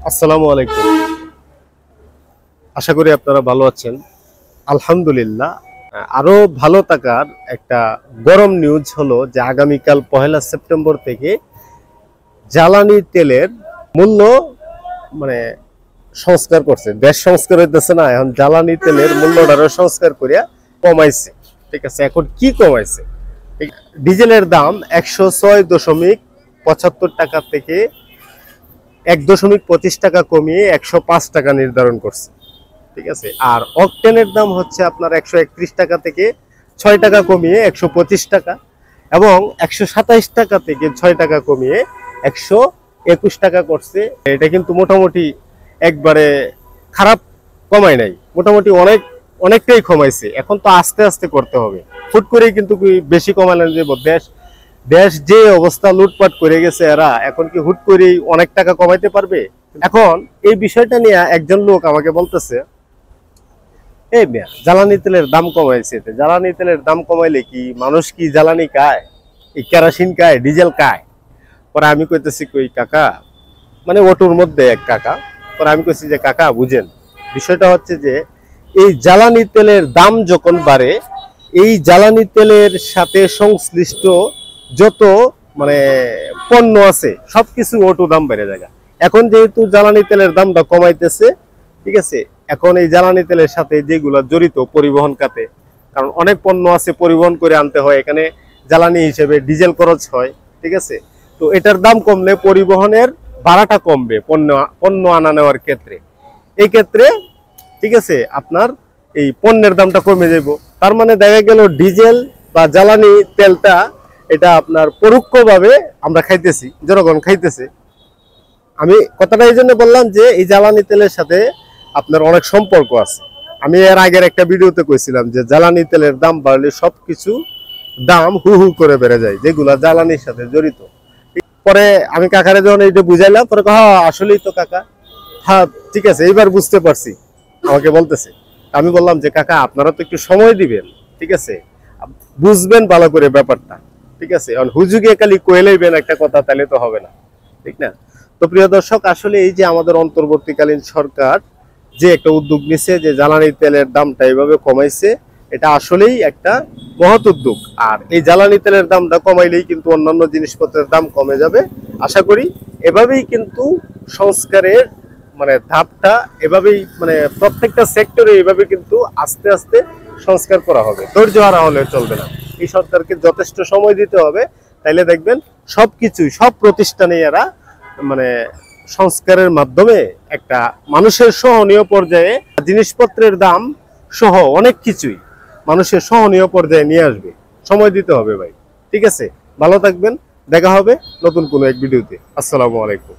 আসসালামু আলাইকুম। আশা করি আপনারা ভালো আছেন। আলহামদুলিল্লাহ। আরো ভালো থাকার একটা গরম নিউজ হলো যে আগামীকাল 1 সেপ্টেম্বর থেকে জ্বালানি তেলের মূল্য মানে সংস্কার করছে। দেশ সংস্কার হইতেছে না, এখন জ্বালানি তেলের মূল্যটারও সংস্কার করিয়া কমাইছে। ঠিক আছে, এখন কি কমাইছে? ডিজেলের দাম 106.75 টাকা থেকে 1.25 টাকা কমিয়ে 105 টাকা নির্ধারণ করছে। ঠিক আছে, আর অকটেনের দাম হচ্ছে আপনার 131 টাকা থেকে 6 টাকা কমিয়ে 125 টাকা, এবং 127 টাকা থেকে 6 টাকা কমিয়ে 121 টাকা করছে। এটা কিন্তু মোটামুটি একবারে খারাপ কমায় নাই, মোটামুটি অনেকটাই কমাইছে। এখন তো আস্তে আস্তে করতে হবে, হুট করেই কিন্তু বেশি কমালেন যে দেশ যে অবস্থা লুটপাট করে গেছে এরা, এখন কি হুট করেই অনেক টাকা কমাইতে পারবে? এখন এই বিষয়টা নিয়ে একজন লোক আমাকে বলতেছে, এই মিয়া জ্বালানি তেলের দাম কমাইছে, জ্বালানি তেলের দাম কমাইলে কি মানুষ কি জ্বালানি খায়, এই কেরোসিন খায়, ডিজেল খায়? পরে আমি কইতেছি, কই কাকা, মানে অটোর মধ্যে এক কাকা, পরে আমি কইছি যে কাকা বুঝেন, বিষয়টা হচ্ছে যে এই জ্বালানি তেলের দাম যখন বাড়ে, এই জ্বালানি তেলের সাথে সংশ্লিষ্ট যত মানে পণ্য আছে সবকিছু অটো দাম বেড়ে যায়। এখন যেহেতু জ্বালানি তেলের দামটা কমাইতেছে, ঠিক আছে, এখন এই জ্বালানি তেলের সাথে যেগুলো জড়িত পরিবহন খাতে, কারণ অনেক পণ্য আছে পরিবহন করে আনতে হয়, এখানে জ্বালানি হিসেবে ডিজেল খরচ হয়। ঠিক আছে, তো এটার দাম কমলে পরিবহনের ভাড়াটা কমবে পণ্য আনা নেওয়ার ক্ষেত্রে। এই ক্ষেত্রে ঠিক আছে আপনার এই পণ্যের দামটা কমে যাব। তার মানে দেখা গেল ডিজেল বা জ্বালানি তেলটা এটা আপনার পরোক্ষভাবে আমরা খাইতেছি, জনগণ খাইতেছে। আমি কথাটা এই জন্য বললাম যে এই জ্বালানি তেলের সাথে আপনার অনেক সম্পর্ক আছে। আমি এর আগের একটা ভিডিওতে কইছিলাম যে জ্বালানি তেলের দাম বাড়লে সবকিছু দাম হু হু করে বেড়ে যায়, যেগুলা জ্বালানির সাথে জড়িত। পরে আমি কাকারে যখন এইটা বুঝাইলাম, পরে হ্যাঁ আসলেই তো কাকা, হ্যাঁ ঠিক আছে এইবার বুঝতে পারছি। আমাকে বলতেছে, আমি বললাম যে কাকা আপনারা তো একটু সময় দিবেন, ঠিক আছে, বুঝবেন ভালো করে ব্যাপারটা। ঠিক আছে, হুজুগে খালি কয়ে লইবেন একটা কথা, তাহলে তো হবে না, ঠিক না? তো প্রিয় দর্শক, আসলে এই যে আমাদের অন্তর্বর্তীকালীন সরকার যে একটা উদ্যোগ নিছে যে জ্বালানি তেলের দামটা এইভাবে কমাইছে, এটা আসলেই একটা মহৎ উদ্যোগ। আর এই জ্বালানি তেলের দামটা কমাইলেই কিন্তু অন্যান্য জিনিসপত্রের দাম কমে যাবে। আশা করি এভাবেই কিন্তু সংস্কারের মানে ধাপটা এভাবেই মানে প্রত্যেকটা সেক্টরে এভাবে কিন্তু আস্তে আস্তে সংস্কার করা হবে, ধৈর্য হারা হলে চলবে না। এই সরকারকে যথেষ্ট সময় দিতে হবে, তাইলে দেখবেন সবকিছুই সব প্রতিষ্ঠানে এরা মানে সংস্কারের মাধ্যমে একটা মানুষের সহনীয় পর্যায়ে জিনিসপত্রের দাম সহ অনেক কিছুই মানুষের সহনীয় পর্যায়ে নিয়ে আসবে। সময় দিতে হবে ভাই। ঠিক আছে, ভালো থাকবেন, দেখা হবে নতুন কোনো এক ভিডিওতে। আসসালামু আলাইকুম।